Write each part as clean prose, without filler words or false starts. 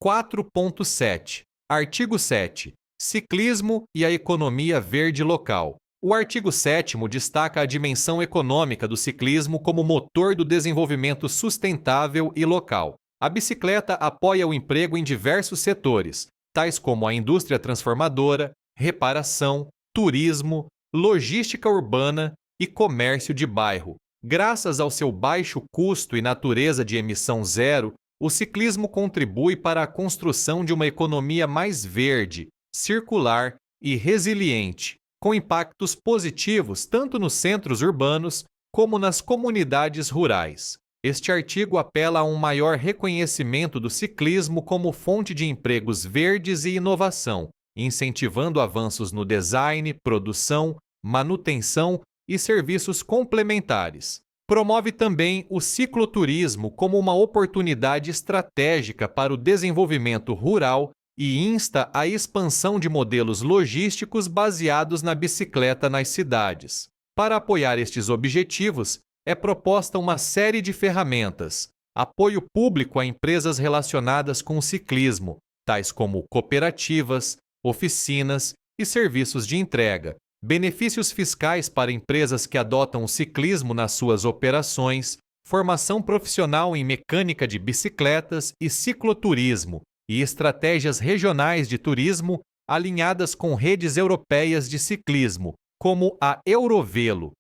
4.7. Artigo 7. Ciclismo e a economia verde local. O artigo 7º destaca a dimensão econômica do ciclismo como motor do desenvolvimento sustentável e local. A bicicleta apoia o emprego em diversos setores, tais como a indústria transformadora, reparação, turismo, logística urbana e comércio de bairro. Graças ao seu baixo custo e natureza de emissão zero, o ciclismo contribui para a construção de uma economia mais verde, circular e resiliente, com impactos positivos tanto nos centros urbanos como nas comunidades rurais. Este artigo apela a um maior reconhecimento do ciclismo como fonte de empregos verdes e inovação, incentivando avanços no design, produção, manutenção e serviços complementares. Promove também o cicloturismo como uma oportunidade estratégica para o desenvolvimento rural e insta à expansão de modelos logísticos baseados na bicicleta nas cidades. Para apoiar estes objetivos, é proposta uma série de ferramentas: apoio público a empresas relacionadas com o ciclismo, tais como cooperativas, oficinas e serviços de entrega, benefícios fiscais para empresas que adotam o ciclismo nas suas operações, formação profissional em mecânica de bicicletas e cicloturismo, e estratégias regionais de turismo alinhadas com redes europeias de ciclismo, como a Eurovelo.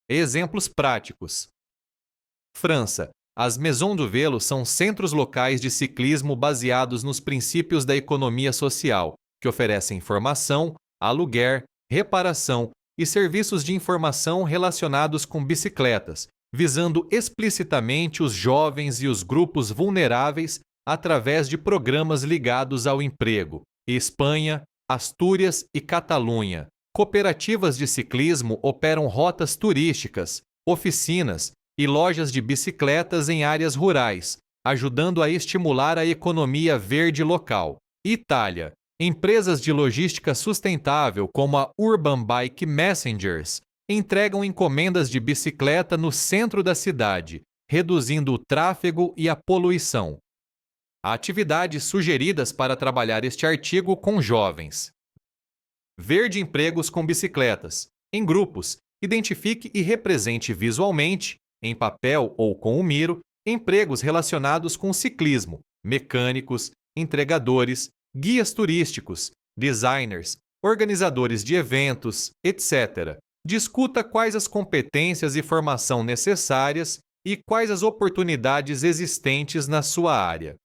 Exemplos práticos. França. As Maisons du Vélo são centros locais de ciclismo baseados nos princípios da economia social, que oferecem formação, aluguer, reparação e serviços de informação relacionados com bicicletas, visando explicitamente os jovens e os grupos vulneráveis através de programas ligados ao emprego. Espanha, Astúrias e Catalunha. Cooperativas de ciclismo operam rotas turísticas, oficinas e lojas de bicicletas em áreas rurais, ajudando a estimular a economia verde local. Itália. Empresas de logística sustentável como a Urban Bike Messengers entregam encomendas de bicicleta no centro da cidade, reduzindo o tráfego e a poluição. Atividades sugeridas para trabalhar este artigo com jovens. Verde empregos com bicicletas. Em grupos, identifique e represente visualmente, em papel ou com o miro, empregos relacionados com ciclismo, mecânicos, entregadores, guias turísticos, designers, organizadores de eventos, etc. Discuta quais as competências e formação necessárias e quais as oportunidades existentes na sua área.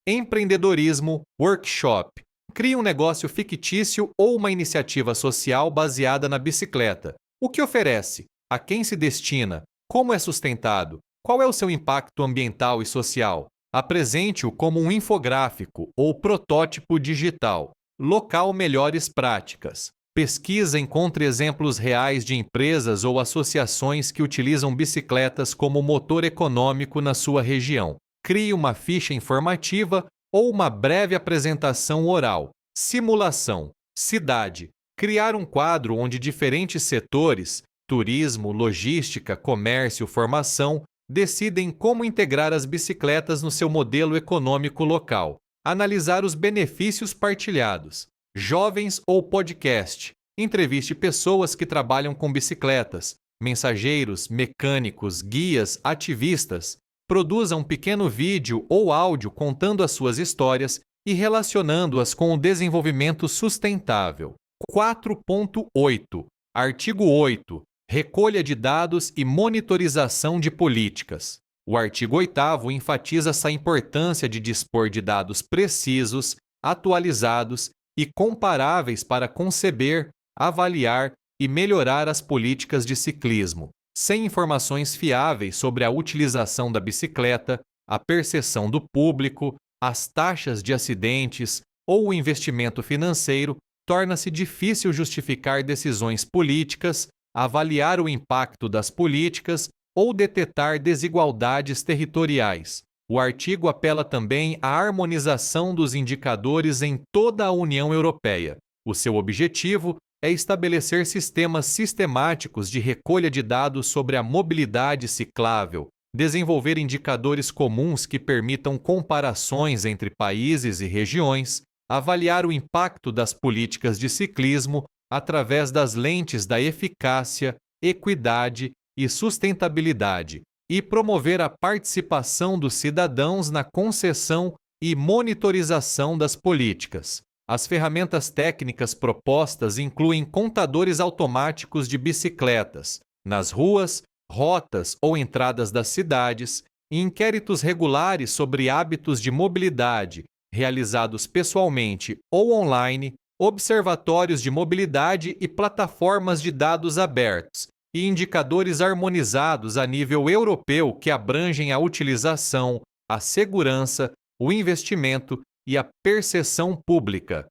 Empreendedorismo Workshop. Crie um negócio fictício ou uma iniciativa social baseada na bicicleta. O que oferece? A quem se destina? Como é sustentado? Qual é o seu impacto ambiental e social? Apresente-o como um infográfico ou protótipo digital. Local melhores práticas. Pesquisa encontre exemplos reais de empresas ou associações que utilizam bicicletas como motor econômico na sua região. Crie uma ficha informativa ou uma breve apresentação oral. Simulação. Cidade. Criar um quadro onde diferentes setores, turismo, logística, comércio, formação, decidem como integrar as bicicletas no seu modelo econômico local. Analisar os benefícios partilhados. Jovens ou podcast. Entreviste pessoas que trabalham com bicicletas, mensageiros, mecânicos, guias, ativistas. Produza um pequeno vídeo ou áudio contando as suas histórias e relacionando-as com o desenvolvimento sustentável. 4.8. Artigo 8. Recolha de dados e monitorização de políticas. O artigo 8º enfatiza essa importância de dispor de dados precisos, atualizados e comparáveis para conceber, avaliar e melhorar as políticas de ciclismo. Sem informações fiáveis sobre a utilização da bicicleta, a percepção do público, as taxas de acidentes ou o investimento financeiro, torna-se difícil justificar decisões políticas, avaliar o impacto das políticas ou detetar desigualdades territoriais. O artigo apela também à harmonização dos indicadores em toda a União Europeia. O seu objetivo é estabelecer sistemas sistemáticos de recolha de dados sobre a mobilidade ciclável, desenvolver indicadores comuns que permitam comparações entre países e regiões, avaliar o impacto das políticas de ciclismo através das lentes da eficácia, equidade e sustentabilidade, e promover a participação dos cidadãos na concessão e monitorização das políticas. As ferramentas técnicas propostas incluem contadores automáticos de bicicletas nas ruas, rotas ou entradas das cidades, e inquéritos regulares sobre hábitos de mobilidade, realizados pessoalmente ou online, observatórios de mobilidade e plataformas de dados abertos, e indicadores harmonizados a nível europeu que abrangem a utilização, a segurança, o investimento e a percepção pública.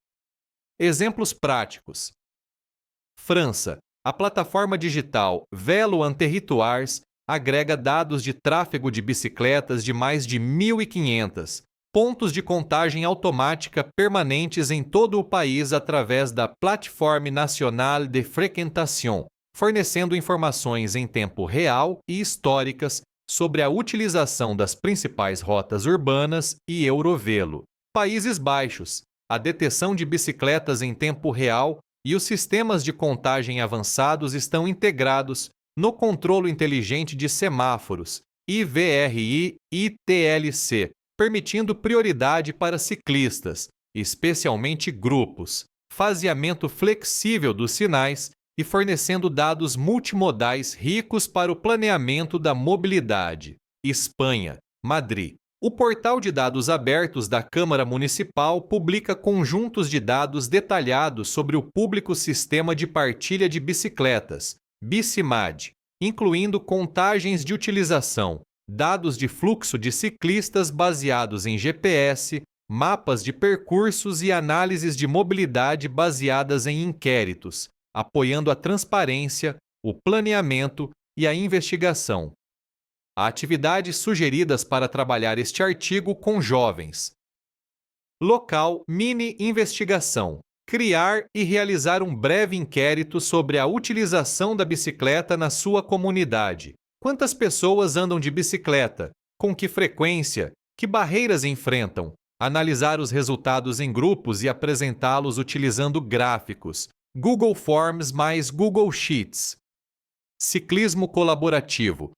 Exemplos práticos. França. A plataforma digital Vélo en Territoires agrega dados de tráfego de bicicletas de mais de 1.500 pontos de contagem automática permanentes em todo o país através da Plateforme Nationale de Fréquentation, fornecendo informações em tempo real e históricas sobre a utilização das principais rotas urbanas e Eurovelo. Países Baixos. A detecção de bicicletas em tempo real e os sistemas de contagem avançados estão integrados no controle inteligente de semáforos, IVRI e TLC, permitindo prioridade para ciclistas, especialmente grupos, faseamento flexível dos sinais e fornecendo dados multimodais ricos para o planeamento da mobilidade. Espanha, Madrid. O portal de dados abertos da Câmara Municipal publica conjuntos de dados detalhados sobre o público sistema de partilha de bicicletas, Bicimad, incluindo contagens de utilização, dados de fluxo de ciclistas baseados em GPS, mapas de percursos e análises de mobilidade baseadas em inquéritos, apoiando a transparência, o planeamento e a investigação. Atividades sugeridas para trabalhar este artigo com jovens. Local mini investigação. Criar e realizar um breve inquérito sobre a utilização da bicicleta na sua comunidade. Quantas pessoas andam de bicicleta? Com que frequência? Que barreiras enfrentam? Analisar os resultados em grupos e apresentá-los utilizando gráficos. Google Forms mais Google Sheets. Ciclismo colaborativo.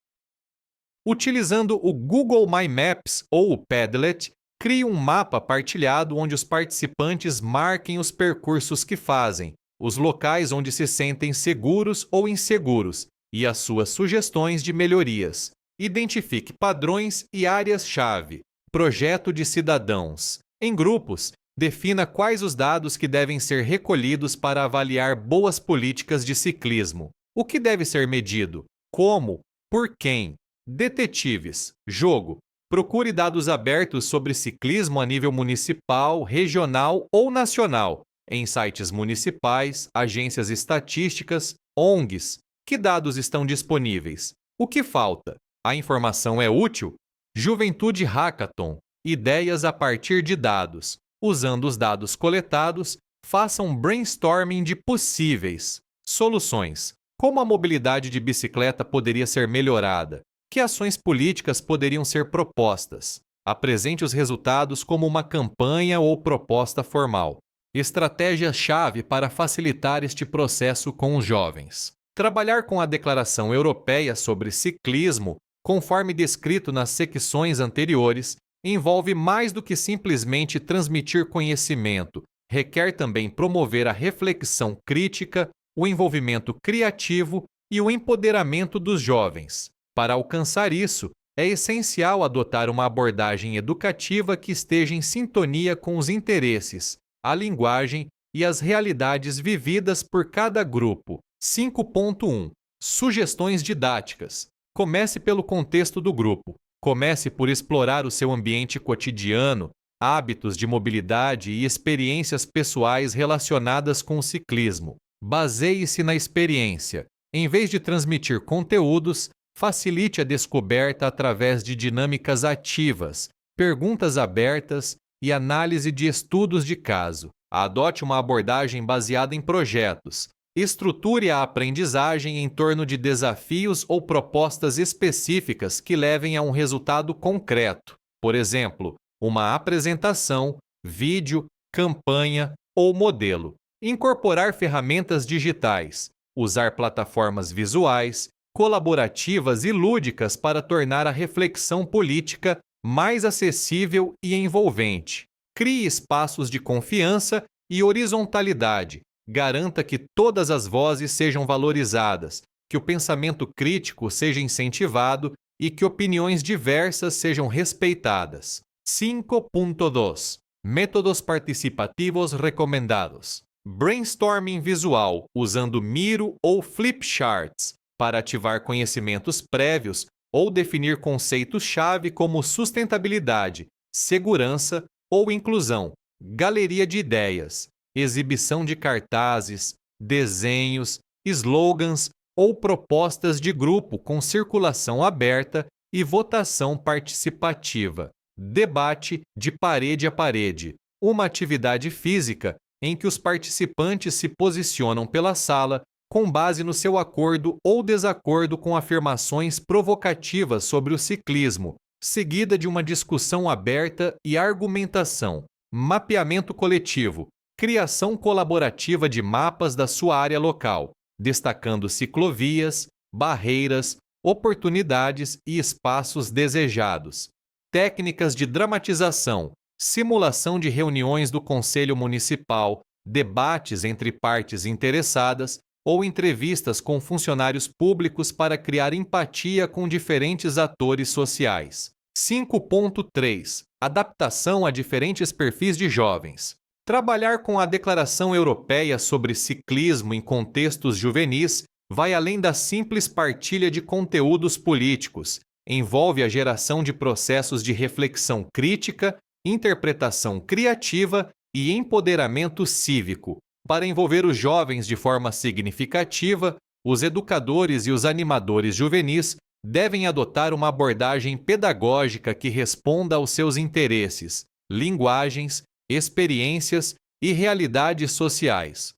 Utilizando o Google My Maps ou o Padlet, crie um mapa partilhado onde os participantes marquem os percursos que fazem, os locais onde se sentem seguros ou inseguros e as suas sugestões de melhorias. Identifique padrões e áreas-chave. Projeto de cidadãos. Em grupos, defina quais os dados que devem ser recolhidos para avaliar boas políticas de ciclismo. O que deve ser medido? Como? Por quem? Detetives. Jogo. Procure dados abertos sobre ciclismo a nível municipal, regional ou nacional, em sites municipais, agências estatísticas, ONGs. Que dados estão disponíveis? O que falta? A informação é útil? Juventude Hackathon. Ideias a partir de dados. Usando os dados coletados, faça um brainstorming de possíveis soluções. Como a mobilidade de bicicleta poderia ser melhorada? Que ações políticas poderiam ser propostas? Apresente os resultados como uma campanha ou proposta formal. Estratégia-chave para facilitar este processo com os jovens. Trabalhar com a Declaração Europeia sobre Ciclismo, conforme descrito nas secções anteriores, envolve mais do que simplesmente transmitir conhecimento. Requer também promover a reflexão crítica, o envolvimento criativo e o empoderamento dos jovens. Para alcançar isso, é essencial adotar uma abordagem educativa que esteja em sintonia com os interesses, a linguagem e as realidades vividas por cada grupo. 5.1. Sugestões didáticas. Comece pelo contexto do grupo. Comece por explorar o seu ambiente cotidiano, hábitos de mobilidade e experiências pessoais relacionadas com o ciclismo. Baseie-se na experiência. Em vez de transmitir conteúdos, facilite a descoberta através de dinâmicas ativas, perguntas abertas e análise de estudos de caso. Adote uma abordagem baseada em projetos. Estruture a aprendizagem em torno de desafios ou propostas específicas que levem a um resultado concreto. Por exemplo, uma apresentação, vídeo, campanha ou modelo. Incorporar ferramentas digitais. Usar plataformas visuais, colaborativas e lúdicas para tornar a reflexão política mais acessível e envolvente. Crie espaços de confiança e horizontalidade. Garanta que todas as vozes sejam valorizadas, que o pensamento crítico seja incentivado e que opiniões diversas sejam respeitadas. 5.2 Métodos participativos recomendados. Brainstorming visual, usando Miro ou Flipcharts, para ativar conhecimentos prévios ou definir conceitos-chave como sustentabilidade, segurança ou inclusão. Galeria de ideias, exibição de cartazes, desenhos, slogans ou propostas de grupo com circulação aberta e votação participativa. Debate de parede a parede, uma atividade física em que os participantes se posicionam pela sala com base no seu acordo ou desacordo com afirmações provocativas sobre o ciclismo, seguida de uma discussão aberta e argumentação. Mapeamento coletivo, criação colaborativa de mapas da sua área local, destacando ciclovias, barreiras, oportunidades e espaços desejados. Técnicas de dramatização, simulação de reuniões do Conselho Municipal, debates entre partes interessadas ou entrevistas com funcionários públicos para criar empatia com diferentes atores sociais. 5.3 Adaptação a diferentes perfis de jovens. Trabalhar com a Declaração Europeia sobre Ciclismo em contextos juvenis vai além da simples partilha de conteúdos políticos. Envolve a geração de processos de reflexão crítica, interpretação criativa e empoderamento cívico. Para envolver os jovens de forma significativa, os educadores e os animadores juvenis devem adotar uma abordagem pedagógica que responda aos seus interesses, linguagens, experiências e realidades sociais.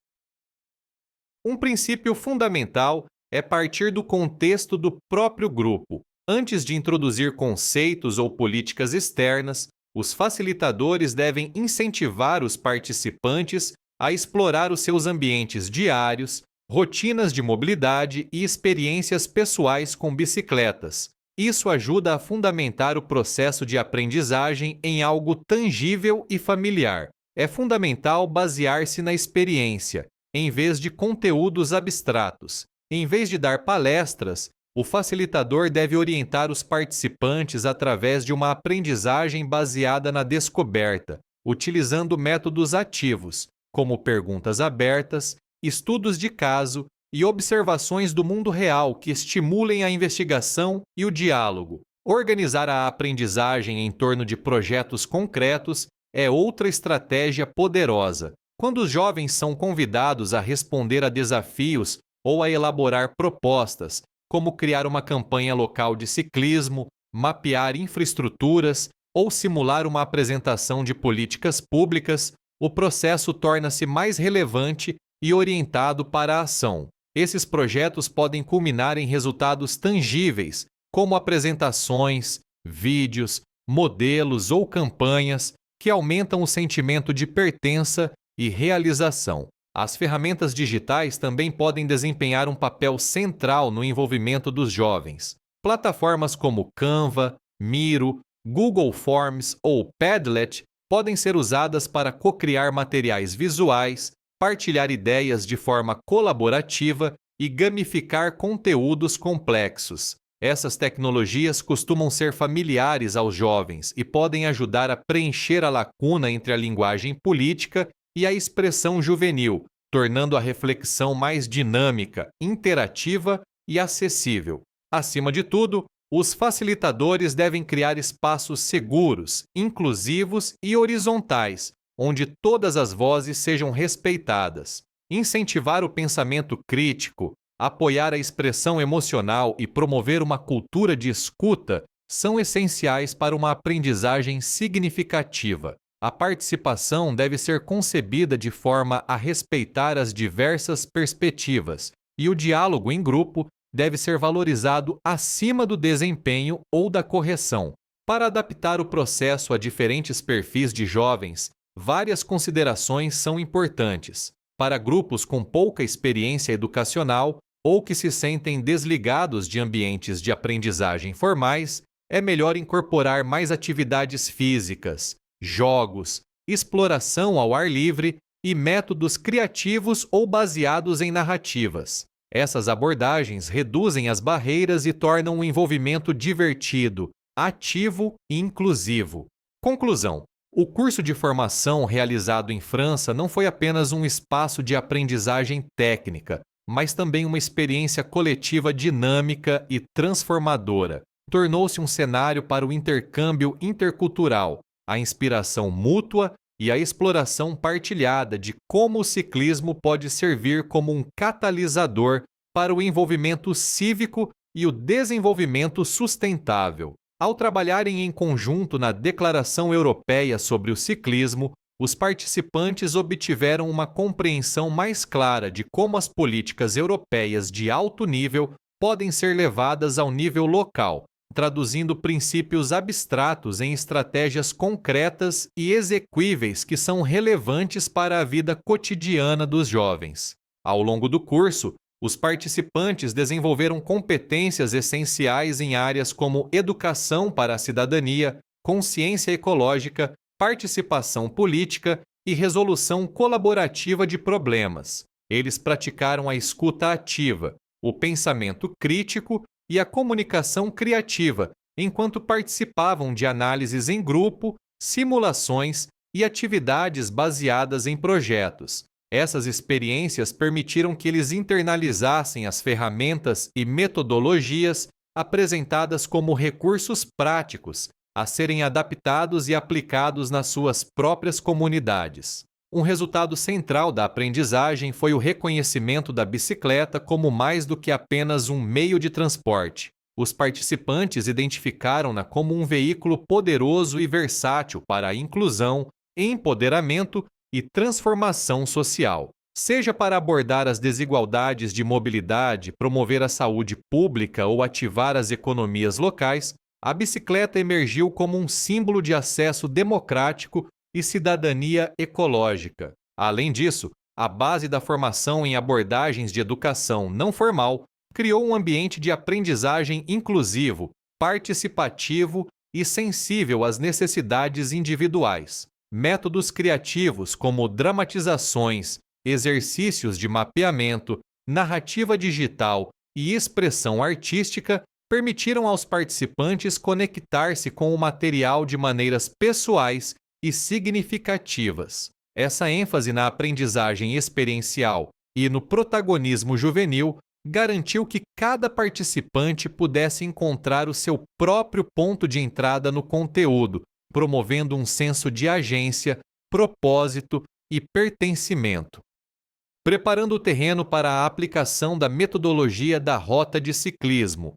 Um princípio fundamental é partir do contexto do próprio grupo. Antes de introduzir conceitos ou políticas externas, os facilitadores devem incentivar os participantes a explorar os seus ambientes diários, rotinas de mobilidade e experiências pessoais com bicicletas. Isso ajuda a fundamentar o processo de aprendizagem em algo tangível e familiar. É fundamental basear-se na experiência, em vez de conteúdos abstratos. Em vez de dar palestras, o facilitador deve orientar os participantes através de uma aprendizagem baseada na descoberta, utilizando métodos ativos, como perguntas abertas, estudos de caso e observações do mundo real que estimulem a investigação e o diálogo. Organizar a aprendizagem em torno de projetos concretos é outra estratégia poderosa. Quando os jovens são convidados a responder a desafios ou a elaborar propostas, como criar uma campanha local de ciclismo, mapear infraestruturas ou simular uma apresentação de políticas públicas, o processo torna-se mais relevante e orientado para a ação. Esses projetos podem culminar em resultados tangíveis, como apresentações, vídeos, modelos ou campanhas que aumentam o sentimento de pertença e realização. As ferramentas digitais também podem desempenhar um papel central no envolvimento dos jovens. Plataformas como Canva, Miro, Google Forms ou Padlet podem ser usadas para co-criar materiais visuais, partilhar ideias de forma colaborativa e gamificar conteúdos complexos. Essas tecnologias costumam ser familiares aos jovens e podem ajudar a preencher a lacuna entre a linguagem política e a expressão juvenil, tornando a reflexão mais dinâmica, interativa e acessível. Acima de tudo, os facilitadores devem criar espaços seguros, inclusivos e horizontais, onde todas as vozes sejam respeitadas. Incentivar o pensamento crítico, apoiar a expressão emocional e promover uma cultura de escuta são essenciais para uma aprendizagem significativa. A participação deve ser concebida de forma a respeitar as diversas perspectivas, e o diálogo em grupo deve ser valorizado acima do desempenho ou da correção. Para adaptar o processo a diferentes perfis de jovens, várias considerações são importantes. Para grupos com pouca experiência educacional ou que se sentem desligados de ambientes de aprendizagem formais, é melhor incorporar mais atividades físicas, jogos, exploração ao ar livre e métodos criativos ou baseados em narrativas. Essas abordagens reduzem as barreiras e tornam o envolvimento divertido, ativo e inclusivo. Conclusão: o curso de formação realizado em França não foi apenas um espaço de aprendizagem técnica, mas também uma experiência coletiva dinâmica e transformadora. Tornou-se um cenário para o intercâmbio intercultural, a inspiração mútua e a exploração partilhada de como o ciclismo pode servir como um catalisador para o envolvimento cívico e o desenvolvimento sustentável. Ao trabalharem em conjunto na Declaração Europeia sobre o Ciclismo, os participantes obtiveram uma compreensão mais clara de como as políticas europeias de alto nível podem ser levadas ao nível local, traduzindo princípios abstratos em estratégias concretas e exequíveis que são relevantes para a vida cotidiana dos jovens. Ao longo do curso, os participantes desenvolveram competências essenciais em áreas como educação para a cidadania, consciência ecológica, participação política e resolução colaborativa de problemas. Eles praticaram a escuta ativa, o pensamento crítico e a comunicação criativa, enquanto participavam de análises em grupo, simulações e atividades baseadas em projetos. Essas experiências permitiram que eles internalizassem as ferramentas e metodologias apresentadas como recursos práticos a serem adaptados e aplicados nas suas próprias comunidades. Um resultado central da aprendizagem foi o reconhecimento da bicicleta como mais do que apenas um meio de transporte. Os participantes identificaram-na como um veículo poderoso e versátil para a inclusão, empoderamento e transformação social. Seja para abordar as desigualdades de mobilidade, promover a saúde pública ou ativar as economias locais, a bicicleta emergiu como um símbolo de acesso democrático e cidadania ecológica. Além disso, a base da formação em abordagens de educação não formal criou um ambiente de aprendizagem inclusivo, participativo e sensível às necessidades individuais. Métodos criativos como dramatizações, exercícios de mapeamento, narrativa digital e expressão artística permitiram aos participantes conectar-se com o material de maneiras pessoais e significativas. Essa ênfase na aprendizagem experiencial e no protagonismo juvenil garantiu que cada participante pudesse encontrar o seu próprio ponto de entrada no conteúdo, promovendo um senso de agência, propósito e pertencimento. Preparando o terreno para a aplicação da metodologia da rota de ciclismo.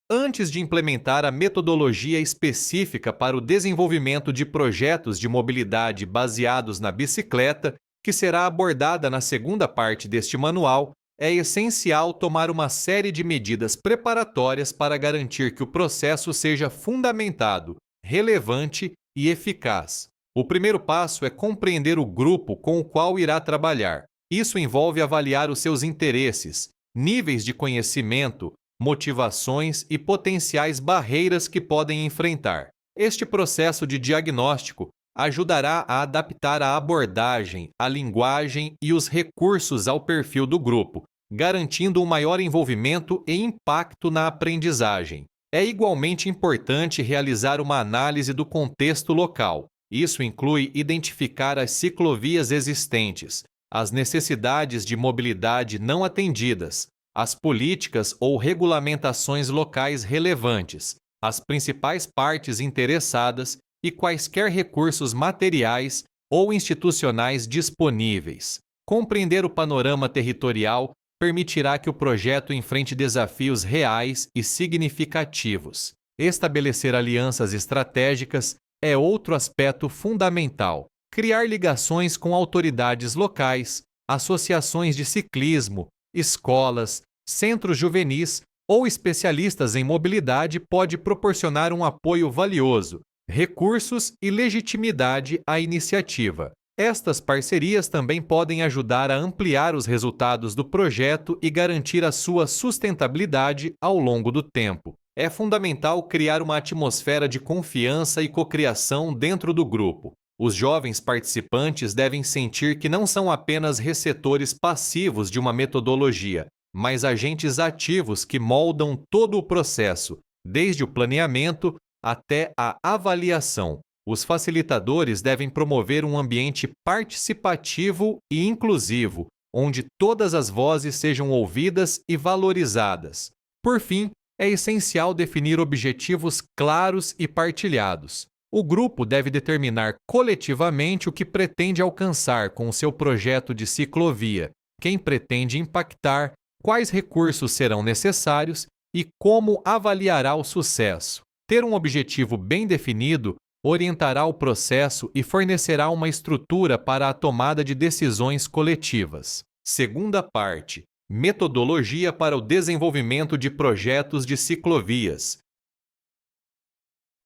Antes de implementar a metodologia específica para o desenvolvimento de projetos de mobilidade baseados na bicicleta, que será abordada na segunda parte deste manual, é essencial tomar uma série de medidas preparatórias para garantir que o processo seja fundamentado, relevante e eficaz. O primeiro passo é compreender o grupo com o qual irá trabalhar. Isso envolve avaliar os seus interesses, níveis de conhecimento, motivações e potenciais barreiras que podem enfrentar. Este processo de diagnóstico ajudará a adaptar a abordagem, a linguagem e os recursos ao perfil do grupo, garantindo um maior envolvimento e impacto na aprendizagem. É igualmente importante realizar uma análise do contexto local. Isso inclui identificar as ciclovias existentes, as necessidades de mobilidade não atendidas, as políticas ou regulamentações locais relevantes, as principais partes interessadas e quaisquer recursos materiais ou institucionais disponíveis. Compreender o panorama territorial permitirá que o projeto enfrente desafios reais e significativos. Estabelecer alianças estratégicas é outro aspecto fundamental. Criar ligações com autoridades locais, associações de ciclismo, escolas, centros juvenis ou especialistas em mobilidade pode proporcionar um apoio valioso, recursos e legitimidade à iniciativa. Estas parcerias também podem ajudar a ampliar os resultados do projeto e garantir a sua sustentabilidade ao longo do tempo. É fundamental criar uma atmosfera de confiança e cocriação dentro do grupo. Os jovens participantes devem sentir que não são apenas receptores passivos de uma metodologia, mas agentes ativos que moldam todo o processo, desde o planeamento até a avaliação. Os facilitadores devem promover um ambiente participativo e inclusivo, onde todas as vozes sejam ouvidas e valorizadas. Por fim, é essencial definir objetivos claros e partilhados. O grupo deve determinar coletivamente o que pretende alcançar com o seu projeto de ciclovia, quem pretende impactar, quais recursos serão necessários e como avaliará o sucesso. Ter um objetivo bem definido orientará o processo e fornecerá uma estrutura para a tomada de decisões coletivas. Segunda parte: metodologia para o desenvolvimento de projetos de ciclovias.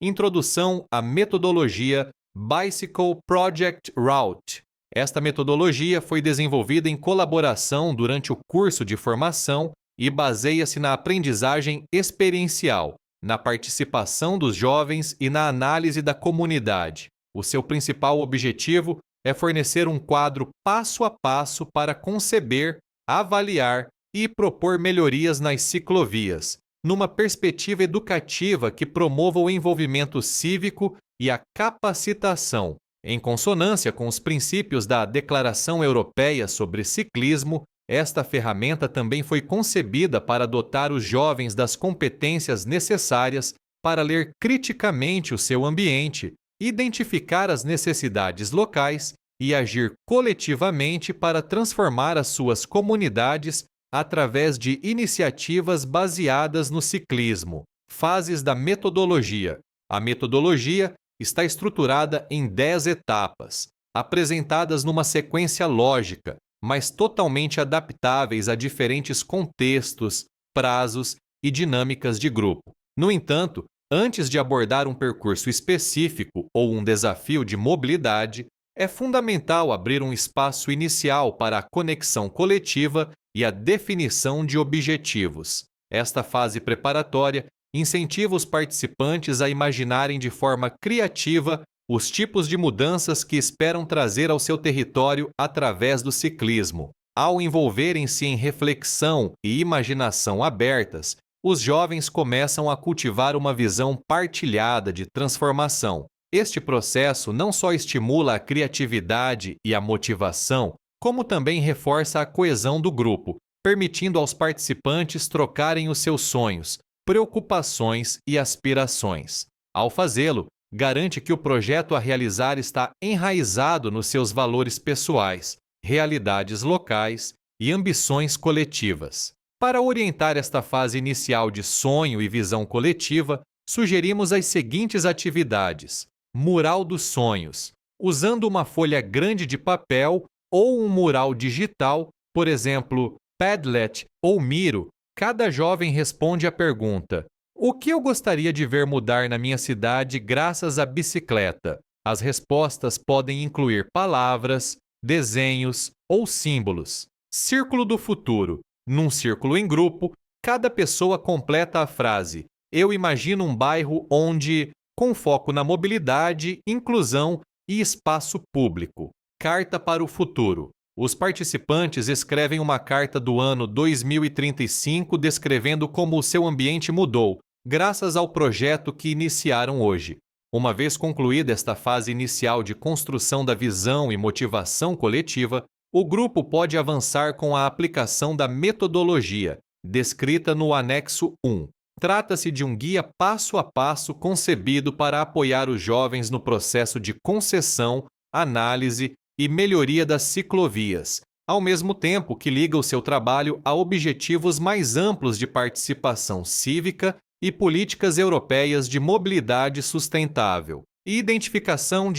Introdução à metodologia Bicycle Project Route. Esta metodologia foi desenvolvida em colaboração durante o curso de formação e baseia-se na aprendizagem experiencial, na participação dos jovens e na análise da comunidade. O seu principal objetivo é fornecer um quadro passo a passo para conceber, avaliar e propor melhorias nas ciclovias, numa perspectiva educativa que promova o envolvimento cívico e a capacitação, em consonância com os princípios da Declaração Europeia sobre Ciclismo. Esta ferramenta também foi concebida para dotar os jovens das competências necessárias para ler criticamente o seu ambiente, identificar as necessidades locais e agir coletivamente para transformar as suas comunidades através de iniciativas baseadas no ciclismo. Fases da metodologia. A metodologia está estruturada em 10 etapas, apresentadas numa sequência lógica, mas totalmente adaptáveis a diferentes contextos, prazos e dinâmicas de grupo. No entanto, antes de abordar um percurso específico ou um desafio de mobilidade, é fundamental abrir um espaço inicial para a conexão coletiva e a definição de objetivos. Esta fase preparatória incentiva os participantes a imaginarem de forma criativa os tipos de mudanças que esperam trazer ao seu território através do ciclismo. Ao envolverem-se em reflexão e imaginação abertas, os jovens começam a cultivar uma visão partilhada de transformação. Este processo não só estimula a criatividade e a motivação, como também reforça a coesão do grupo, permitindo aos participantes trocarem os seus sonhos, preocupações e aspirações. Ao fazê-lo, garante que o projeto a realizar está enraizado nos seus valores pessoais, realidades locais e ambições coletivas. Para orientar esta fase inicial de sonho e visão coletiva, sugerimos as seguintes atividades: mural dos sonhos. Usando uma folha grande de papel ou um mural digital, por exemplo, Padlet ou Miro, cada jovem responde à pergunta: o que eu gostaria de ver mudar na minha cidade graças à bicicleta? As respostas podem incluir palavras, desenhos ou símbolos. Círculo do futuro. Num círculo em grupo, cada pessoa completa a frase: eu imagino um bairro onde, com foco na mobilidade, inclusão e espaço público. Carta para o futuro. Os participantes escrevem uma carta do ano 2035 descrevendo como o seu ambiente mudou, graças ao projeto que iniciaram hoje. Uma vez concluída esta fase inicial de construção da visão e motivação coletiva, o grupo pode avançar com a aplicação da metodologia, descrita no anexo 1. Trata-se de um guia passo a passo concebido para apoiar os jovens no processo de concessão, análise e melhoria das ciclovias, ao mesmo tempo que liga o seu trabalho a objetivos mais amplos de participação cívica e políticas europeias de mobilidade sustentável. E identificação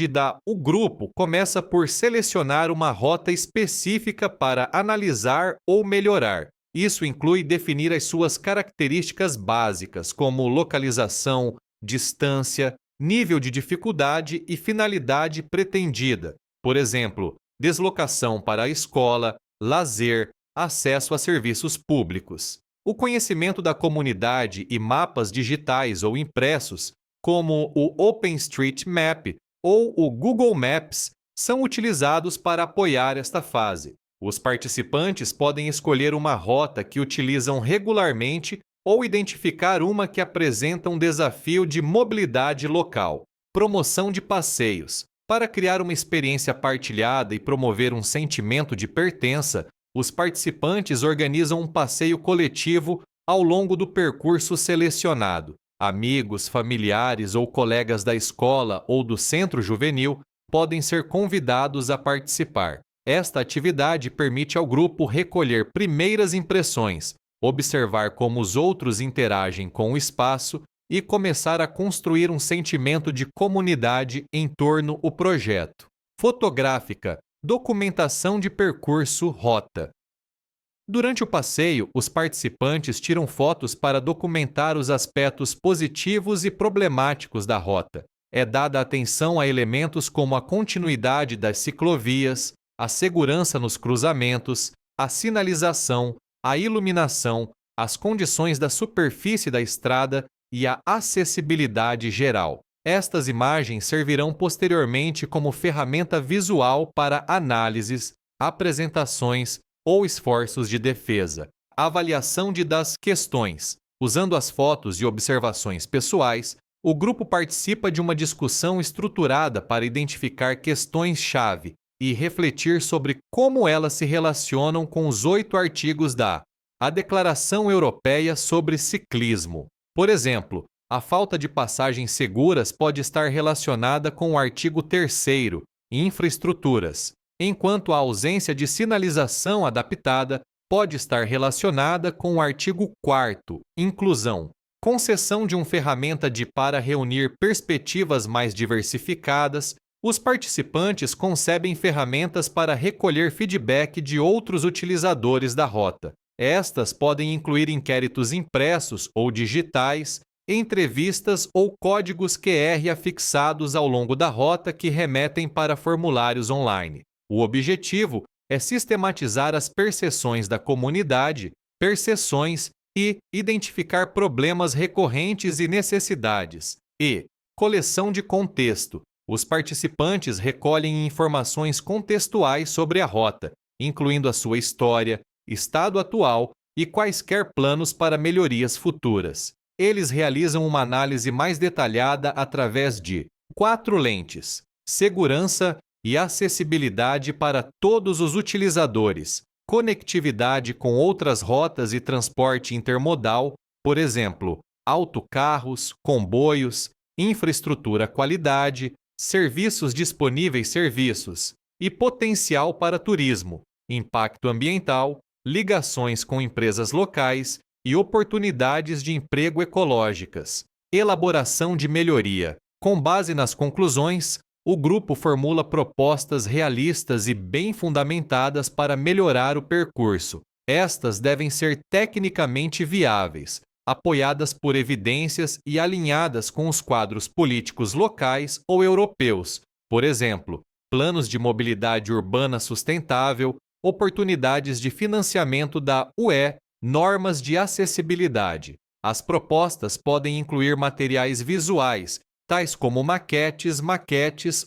o grupo começa por selecionar uma rota específica para analisar ou melhorar. Isso inclui definir as suas características básicas, como localização, distância, nível de dificuldade e finalidade pretendida. Por exemplo, deslocação para a escola, lazer, acesso a serviços públicos. O conhecimento da comunidade e mapas digitais ou impressos, como o OpenStreetMap ou o Google Maps, são utilizados para apoiar esta fase. Os participantes podem escolher uma rota que utilizam regularmente ou identificar uma que apresenta um desafio de mobilidade local. Promoção de passeios. Para criar uma experiência partilhada e promover um sentimento de pertença, os participantes organizam um passeio coletivo ao longo do percurso selecionado. Amigos, familiares ou colegas da escola ou do centro juvenil podem ser convidados a participar. Esta atividade permite ao grupo recolher primeiras impressões, observar como os outros interagem com o espaço e começar a construir um sentimento de comunidade em torno do projeto. Fotográfica, documentação de percurso, rota. Durante o passeio, os participantes tiram fotos para documentar os aspectos positivos e problemáticos da rota. É dada atenção a elementos como a continuidade das ciclovias, a segurança nos cruzamentos, a sinalização, a iluminação, as condições da superfície da estrada e a acessibilidade geral. Estas imagens servirão posteriormente como ferramenta visual para análises, apresentações ou esforços de defesa. Avaliação das questões. Usando as fotos e observações pessoais, o grupo participa de uma discussão estruturada para identificar questões-chave e refletir sobre como elas se relacionam com os 8 artigos da Declaração Europeia sobre Ciclismo. Por exemplo, a falta de passagens seguras pode estar relacionada com o artigo 3º, infraestruturas, enquanto a ausência de sinalização adaptada pode estar relacionada com o artigo 4º, inclusão. Concessão de uma ferramenta para reunir perspectivas mais diversificadas, os participantes concebem ferramentas para recolher feedback de outros utilizadores da rota. Estas podem incluir inquéritos impressos ou digitais, entrevistas ou códigos QR afixados ao longo da rota que remetem para formulários online. O objetivo é sistematizar as percepções da comunidade, e identificar problemas recorrentes e necessidades. E coleção de contexto. Os participantes recolhem informações contextuais sobre a rota, incluindo a sua história, estado atual e quaisquer planos para melhorias futuras. Eles realizam uma análise mais detalhada através de 4 lentes: segurança e acessibilidade para todos os utilizadores, conectividade com outras rotas e transporte intermodal, por exemplo, autocarros, comboios, infraestrutura qualidade, serviços disponíveis e potencial para turismo, impacto ambiental, ligações com empresas locais e oportunidades de emprego ecológicas. Elaboração de melhoria. Com base nas conclusões, o grupo formula propostas realistas e bem fundamentadas para melhorar o percurso. Estas devem ser tecnicamente viáveis, apoiadas por evidências e alinhadas com os quadros políticos locais ou europeus, por exemplo, planos de mobilidade urbana sustentável, oportunidades de financiamento da UE, normas de acessibilidade. As propostas podem incluir materiais visuais, tais como maquetes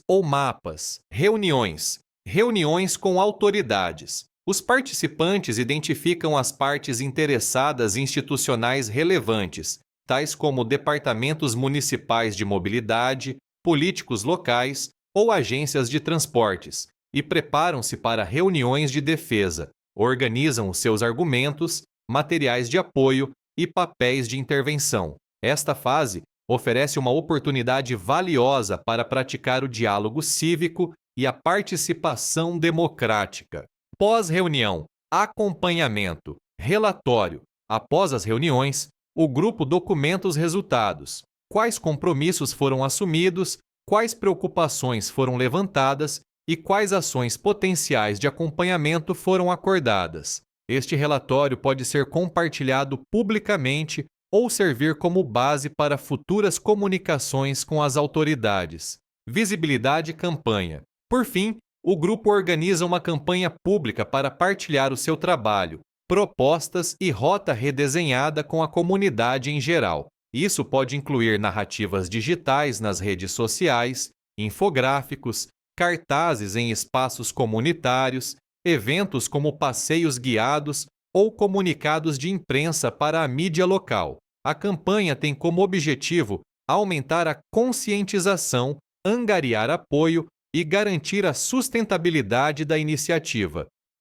ou mapas. Reuniões com autoridades. Os participantes identificam as partes interessadas institucionais relevantes, tais como departamentos municipais de mobilidade, políticos locais ou agências de transportes, e preparam-se para reuniões de defesa, organizam os seus argumentos, materiais de apoio e papéis de intervenção. Esta fase oferece uma oportunidade valiosa para praticar o diálogo cívico e a participação democrática. Pós-reunião, acompanhamento, relatório. Após as reuniões, o grupo documenta os resultados, quais compromissos foram assumidos quais preocupações foram levantadas e quais ações potenciais de acompanhamento foram acordadas. Este relatório pode ser compartilhado publicamente ou servir como base para futuras comunicações com as autoridades. Visibilidade e campanha. Por fim, o grupo organiza uma campanha pública para partilhar o seu trabalho, propostas e rota redesenhada com a comunidade em geral. Isso pode incluir narrativas digitais nas redes sociais, infográficos, cartazes em espaços comunitários, eventos como passeios guiados ou comunicados de imprensa para a mídia local. A campanha tem como objetivo aumentar a conscientização, angariar apoio e garantir a sustentabilidade da iniciativa.